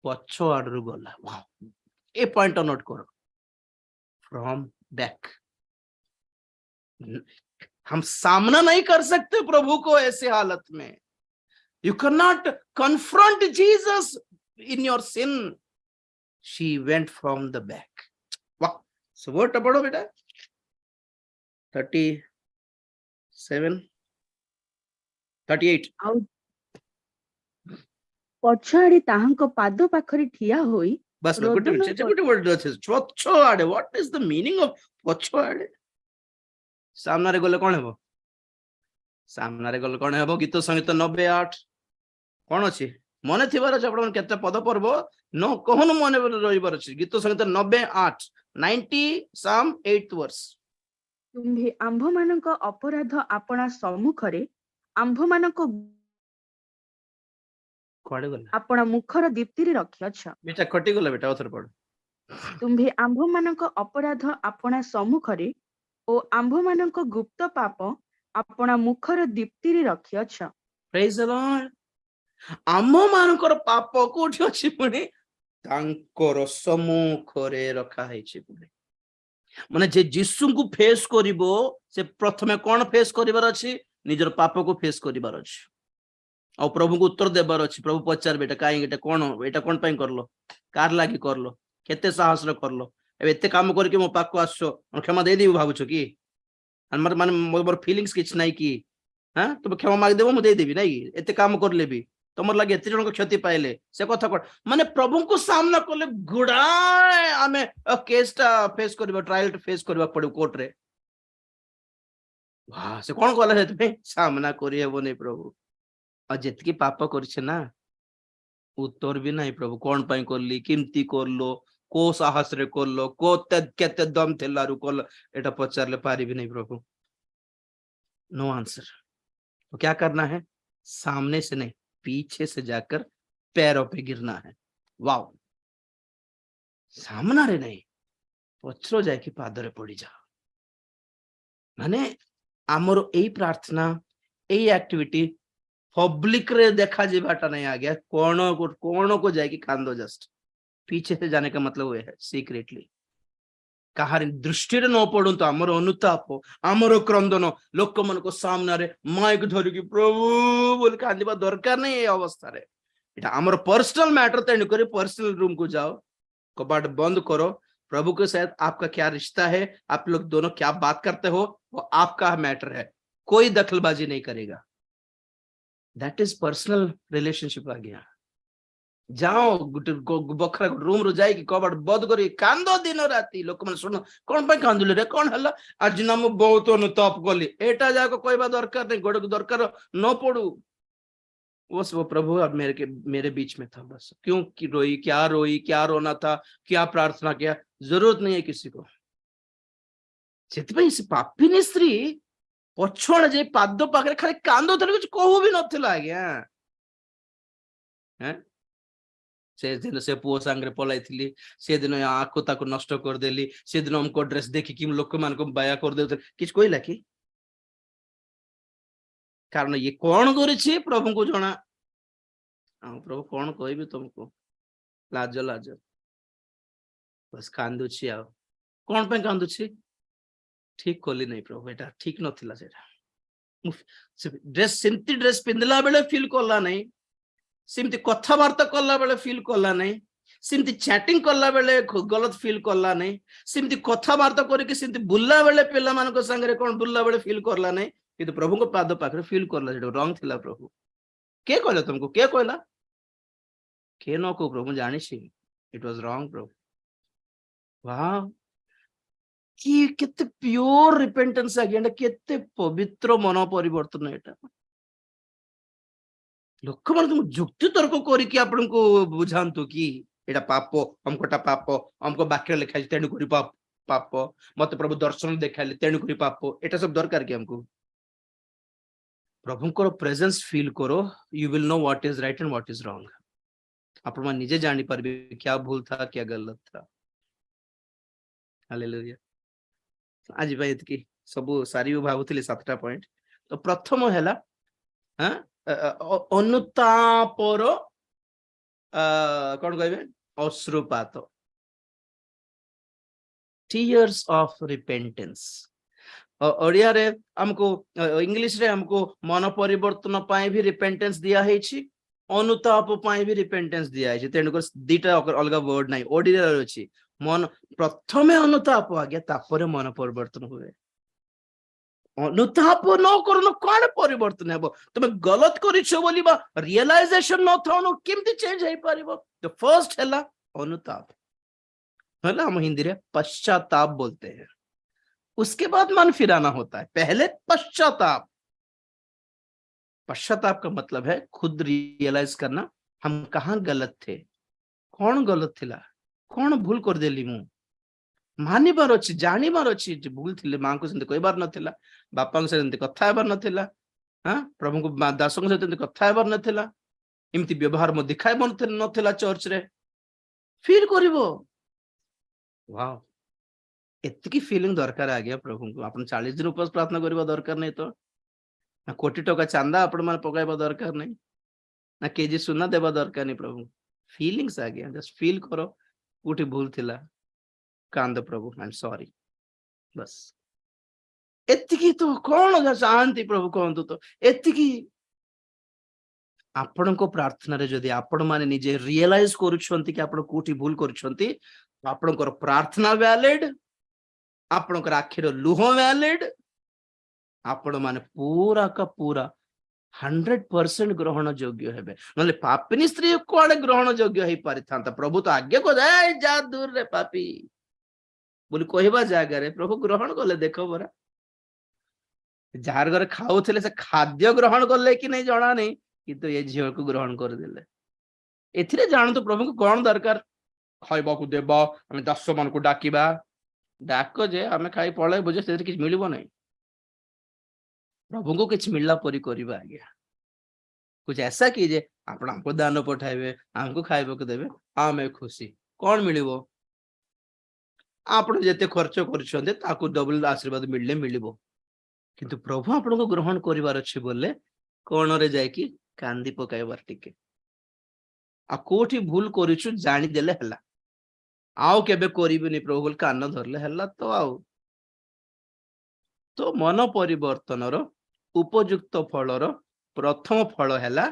ପଛ ଆଡରୁ ଗଲା ए पॉइंट नोट करो फ्रॉम बैक हम सामना नहीं कर सकते प्रभु को ऐसे हालत में you can not confront Jesus in your sin she went from the back वाह सुबह पढ़ो बेटा 37 38 ପଛଆଡେ ତାହାଙ୍କ ପାଦ ପାଖରେ ଠିଆ ହୋଇ बस गोटे वर्ड अछि पछ आड़े what is the meaning of पछ आड़े सामना रे गले कोन हेबो सामना रे गले कोन हेबो गीत संगीत 98 कोन अछि मने थिबार अछि आपण केते पद पर्व न कहन मने रहिबार अछि गीत संगीत 98 90 साम 8th वर्स ତୁମ୍ଭେ ଆମ୍ଭମାନଙ୍କ ଅପରାଧ ଆପଣା ସମ୍ମୁଖରେ ଆମ୍ଭମାନଙ୍କ କୁଆଡେ ଗଲା ଆପଣ ମୁଖର ଦୀପ୍ତିରେ ରଖିଅଛ बेटा कटि गला बेटा उधर पढ़ ତୁମ୍ଭେ ଆମ୍ଭମାନଙ୍କ ଅପରାଧ ଆପଣା ସମ୍ମୁଖରେ ଓ ଆମ୍ଭମାନଙ୍କ ଗୁପ୍ତ ପାପ ଆପଣା ମୁଖର ଦୀପ୍ତିରେ ରଖିଅଛ प्रेज द लॉर्ड ଆମ ମାନଙ୍କର ପାପ କୋଉଠି ଅଛି ପୁଣି ତାଙ୍କର ସମ୍ମୁଖରେ ରଖା ହେଇଛି ପୁଣି ମାନେ ଯେ ଯୀଶୁଙ୍କୁ ଫେସ୍ କରିବ ସେ ପ୍ରଥମେ କଣ ଫେସ୍ କରିବାର ଅଛି ନିଜର ପାପକୁ ଫେସ୍ କରିବାର ଅଛି ଆଉ ପ୍ରଭୁଙ୍କୁ ଉତ୍ତର ଦେବାର ଅଛି ପ୍ରଭୁ ପଚାରବେ ଏଟା କାଇଁ ଏଟା କଣ ପାଇଁ କରलो କାର ଲାଗି କରलो କେତେ ସାହସରେ କରलो ଏବେ ଏତେ କାମ କରିକି ମୋ ପାଖକୁ ଆସଛ କ୍ଷମା ଦେଇଦେବି ଭାବୁଛ କି ମାନେ ମୋର ଫିଲିଂସ୍ କିଛି ନାହିଁ କି ହଁ ତୁମେ କ୍ଷମା ମାଗିଦେବ ମୁଁ ଦେଇଦେବି ନାଇଁ ଏତେ କାମ କରିଲେ ବି ତମର ଲାଗି ଏତେ ଜଣଙ୍କ କ୍ଷତି ପାଇଲେ ସେ କଥା କଣ ମାନେ ପ୍ରଭୁଙ୍କୁ ସାମ୍ନା କଲେ ଗୁଡାଏ ଆମେ କେସ୍ ଟା ଫେସ୍ କରିବା ଟ୍ରାଏଲ ଫେସ୍ କରିବାକୁ ପଡିବ କୋର୍ଟରେ ସେ କଣ କଲା ସେଥିପାଇଁ ସାମ୍ନା କରିହେବନି ପ୍ରଭୁ ଆଉ ଯେତିକି ପାପ କରିଛେ ନା ଉତ୍ତର ବି ନାହିଁ ପ୍ରଭୁ କଣ ପାଇଁ କରଲି କେମିତି କରଲୋ କୋ ସାହସରେ କରଲୋ କେତେ ଦମ ଥିଲାରୁ କଲ ଏଟା ପଚାରିଲେ ପାରିବି ନାହିଁ ପ୍ରଭୁ नो आंसर तो क्या करना है? सामने से नहीं, पीछे से जाकर पैरों पे गिरना है। वाओ, सामनारे नहीं, पछरो जाके पादरे पड़ी जा। माने आमर एई प्रार्थना, एई एक्टिविटी पब्लिक रे देखा जीवाटा नहीं आ गया, कोण को जाके कांदो, जस्ट पीछे से जाने का मतलब ये है सीक्रेटली। कहार दृष्टि न पड़ू तो आमर अनुताप, आमर क्रंदन, लोक मन को सामने माइक धरिकी प्रभु बोल कांदिबा दरकार नहीं। ये अवस्था रे एटा आमर पर्सनल मैटर, तेणुक पर्सनल रूम को जाओ, कबाट बंद करो, प्रभु के साथ आपका क्या रिश्ता है, आप लोग दोनों क्या बात करते हो, वो आपका मैटर है, कोई दखलबाजी नहीं करेगा। दैट इज पर्सनल रिलेशनशिप आ गया। जाओ बखरा रूम रो जाई कि कबाट बंद करी कांदो दिन राती, लोक मन सुन कोन पे कांदुले रे, कोन हला, आज ना मु बहुत अनुताप कली, एटा जाको कहबा दरकार नहीं, गोड़ को दरकार न पड़ू। वो प्रभु अब मेरे बीच में था, बस क्यों की रोई, क्या रोना था, क्या प्रार्थना किया, जरूरत नहीं है किसी को। से पापिनी स्त्री पछुआ जे पाद पाखे खाली कांदो कुछ कहू भी नथिला आज्ञा। हैं से दिन से पुओ सांगरे पलाई, से दिन आंखो ताको नष्ट कर देली, से दिन हमको ड्रेस देखी कि लोक मान को बाया कर दे, किछ कहला कि? कारण ये कौन करे प्रभु को जना। प्रभु कौन कहबी तुमको, लाज लाज, बस कांदुची। आ कौन पे कांदुची? ठीक कली नहीं प्रभु, एटा ठीक नथिला, सेटा ड्रेस सेमती ड्रेस पिंधला बेले फील कला नहीं, सेमती कथबार्ता कला बेले फील कला नहीं, सेमती चैटिंग कला बेले गलत फील कला नहीं, सेमती कथबार्ता करके सेमती बुल्ला बेले पिला मानको संगे कोन बुल्ला बेले फील करला नहीं, किंतु प्रभु को पाद पाखरे फील करला, सेटा रॉन्ग थिला। प्रभु के कहला तुमको, के कहला, के न को प्रभु जानी छी, इट वाज रॉन्ग प्रभु। वाह, कि केते प्योर रिपेंटेंस आ गया, केते पवित्र मन परिवर्तन एटा। लोक मन तुम जुक्ति तर्क करिकि आपनको बुझांतु कि एटा पाप, हमकोटा पाप, हमको वाक्य लिखा तेणु करी पाप, मत प्रभु दर्शन देखाले तेणु करी पाप, एटा सब दरकार कि हमको? प्रभु को प्रेजेंस फील करो, you will know what is right and what is wrong. आप मन निजे जानी पारबे क्या भूल था, क्या गलत था। हालेलुया। आज भाई एतकी सब सारी भावुली 7टा पॉइंट। तो प्रथम हैला अनुतापर कौन कहबे, अश्रुपात, टीयर्स ऑफ रिपेंटेंस। ओडिया रे हमको, इंग्लिश रे हमको मन परिवर्तन पाए भी रिपेंटेंस दिया है, अनुताप पाए भी रिपेंटेंस दिया है, तेणुक दीटा अलग वर्ड नहीं, ओडिया रे अछि मन प्रथमे अनुताप आ गया, तापर मन परिवर्तन हुए। अनुताप न करनो कौन परिवर्तन हेबो? तुम गलत करिछो बोली बा रियलाइजेशन न थानो केमती चेंज हे परिबो? तो फर्स्ट हैला अनुताप, हैला हम हिंदी रे पश्चाताप बोलते हैं। उसके बाद मन फिराना होता है, पहले पश्चाताप। पश्चाताप का मतलब है खुद रियलाइज करना हम कहाँ गलत थे, कौन गलत थिला, कौन भूल कर देली मु, मानिबार अछि, जानिबार अछि जे भूल थिले, मां को सेंते कहबार नथिला, बापा को सेंते कथा हेबार नथिला, हां प्रभु को दास को सेंते कथा हेबार नथिला, एमती व्यवहार म दिखाइबार नथिला चर्च रे, फील करिवो। वाओ, एतकी फीलिंग दरकार आ गया प्रभु को। अपन 40 दिन उपवास प्रार्थना करबा दरकार नहीं, तो ना कोटी टका चांदा आपण मन पकाइबा दरकार नहीं, ना केजी सुना देबा दरकार नहीं। प्रभु फीलिंग्स आ गया, जस्ट फील करो कोठी भूल थिला, कांद प्रभु, आई एम सॉरी, बस एतिकी। तो कौन चाहती प्रभु कहतु, तो एतिकी आपण को प्रार्थना रे जदि आपण माने निजे रियलाइज करूछंती कि आपण कोठी भूल करूछंती, तो आपणकर प्रार्थना वैलिड, आपणकर आखिर लुह वैलिड, आपण माने पूरा का पूरा 100% ग्रहण योग्य हेबे। नले पापिनी स्त्री कोआडे ग्रहण योग्य हे पारि थांता? प्रभु तो आज्ञा को जाय जा दूर रे पापी बोली कहबा जागा रे प्रभु ग्रहण कले। देखो बरा जार घर खाऊले से खाद्य ग्रहण कले कि नहीं जना नहीं, किंतु ये झील को ग्रहण कर देले। एथिरे जान तो प्रभु को कौन दरकार, खाइबा को देबा, हम 10 मन को डाकिबा, डाक जे हमें खाई पळे बुझे से किछ मिलबो नहीं। प्रभु को किछ मिलला परी करिबा आज्ञा कुछ ऐसा कि जे आपण हमको दान पठाइबे हमको खाइबो को देबे आमे खुशी कौन मिलिबो आपण जेते खर्च करछन्ते ताकू डबल आशीर्वाद मिलले मिलिबो किंतु प्रभु आपण को ग्रहण करिवार अछि बोले कोन रे जाय कि कांदी पकाइबार टिके आ कोठी भूल करिछु जानि देले हला आउ केबे करिबेनी प्रभु बोल कान धरले हला तो मन परिवर्तनर उपयुक्त फलर प्रथम फल हैला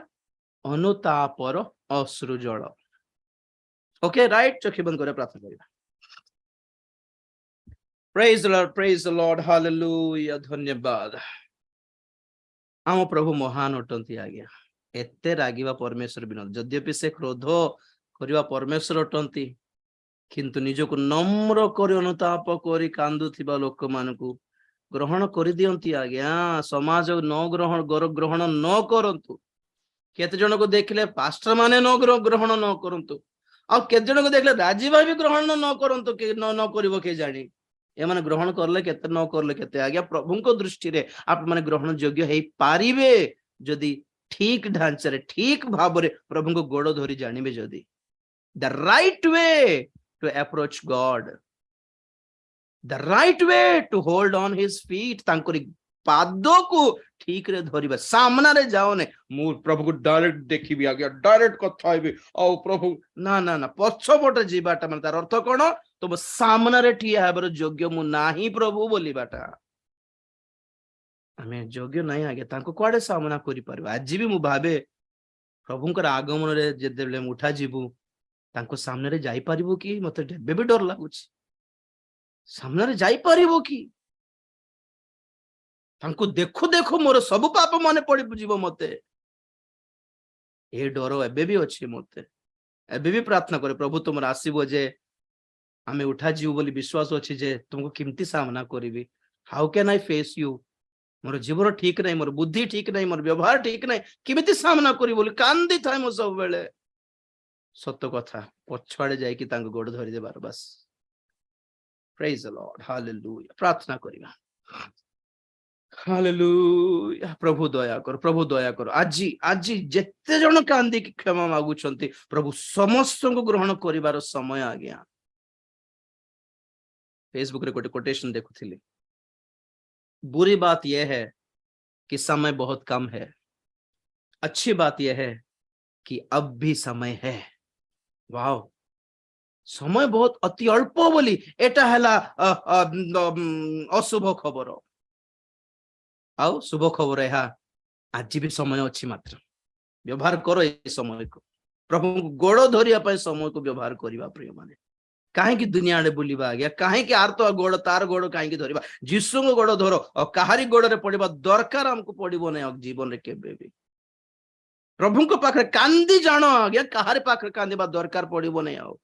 अनुतापर अश्रु जल ओके राइट चोखी बंद करे प्रार्थना करिबा प्रेज द लॉर्ड हालेलुया धन्यवाद आम प्रभु महान अटंती आज्ञा एते रागिबा परमेश्वर बिना यद्यपि से क्रोध करिबा परमेश्वर अटंती किंतु निजको नम्र करि अनुताप करि कांदुथिबा लोक मानकु ग्रहण कर दियंती आज्ञा समाज न ग्रहण न करंतु केते जन को देखले पास्टर माने न ग्रहण न करंतु आ केते जन को देखले राजीव भाई भी ग्रहण न करंतु के न करिवो के जानी ए माने ग्रहण करले केते न करले केते आज्ञा प्रभु को दृष्टि रे आप माने ग्रहण योग्य हेई पारिबे जदी ठीक ढांचा रे ठीक भाव रे प्रभु को गोड़ धरी जानिबे जदी the right way to approach God the right way to hold on his feet तांकरी पादों को ठीक रे धरिबा सामना रे जाओ ने मु प्रभु को डायरेक्ट देखिबी आगे डायरेक्ट कथा हेबी ओ प्रभु ना ना ना पछपट जीवाटा माने तार अर्थ कोन तो सामना रे ठिया हेबर योग्य मु नाही प्रभु बोलीबाटा हमें योग्य नाही आगे तांको कोडे सामना करि परबा आज भी मु भाबे प्रभुंकर आगमन रे जेदेले उठा जीवु तांको सामने रे जाई परिबो कि मते डेबे भी डर लागुछि सामने रे जाई परिबो कि तांको देखो देखो मोर सब पाप माने पड़ी जीवो मते ए डर एबे भी अछि मते एबे भी प्रार्थना करे प्रभु तुम आसीबो जे आमे उठा जीव बोली विश्वास अछि जे तुमको किमती सामना करिवि how can I face you मोर जीवन ठीक नहीं मोर बुद्धि ठीक नहीं मोर व्यवहार ठीक नहीं किमिति सामना करी बोली कांदी थाए मो सब बेले सत्य कथा पछाड़े जाय कि तांको गोड़ धरि देबार बस प्रेज द लॉर्ड हालेलुया प्रार्थना करिबा हालेलुया प्रभु दया करो आज जेते जन कांदी की क्षमा मागु छंती प्रभु समस्त को ग्रहण करिवार समय आ गया फेसबुक रे कोटे कोटेशन देखुथिली बुरी बात यह है कि समय बहुत कम है अच्छी बात यह है कि अब भी समय है वाओ समय बहुत अति अल्प बोली एटा हला अशुभ खबर आउ शुभ खबर है आज भी समय अच्छी मात्र व्यवहार करो ए समय को प्रभु गोड़ धरिया पाए समय को व्यवहार करिबा प्रिय माने काहे कि दुनिया रे बुलिबा गया काहे कि आर तो गोड़ तार गोड़ काहे कि धरिबा जीसु को गोड़ धरो और काहारी गोड़ रे पड़िबा दरकार हमको पड़िबो नै जीवन रे केबे भी प्रभु को पाखरे कांदी जानो गया काहारे पाखरे कांदीबा दरकार पड़िबो नै आउ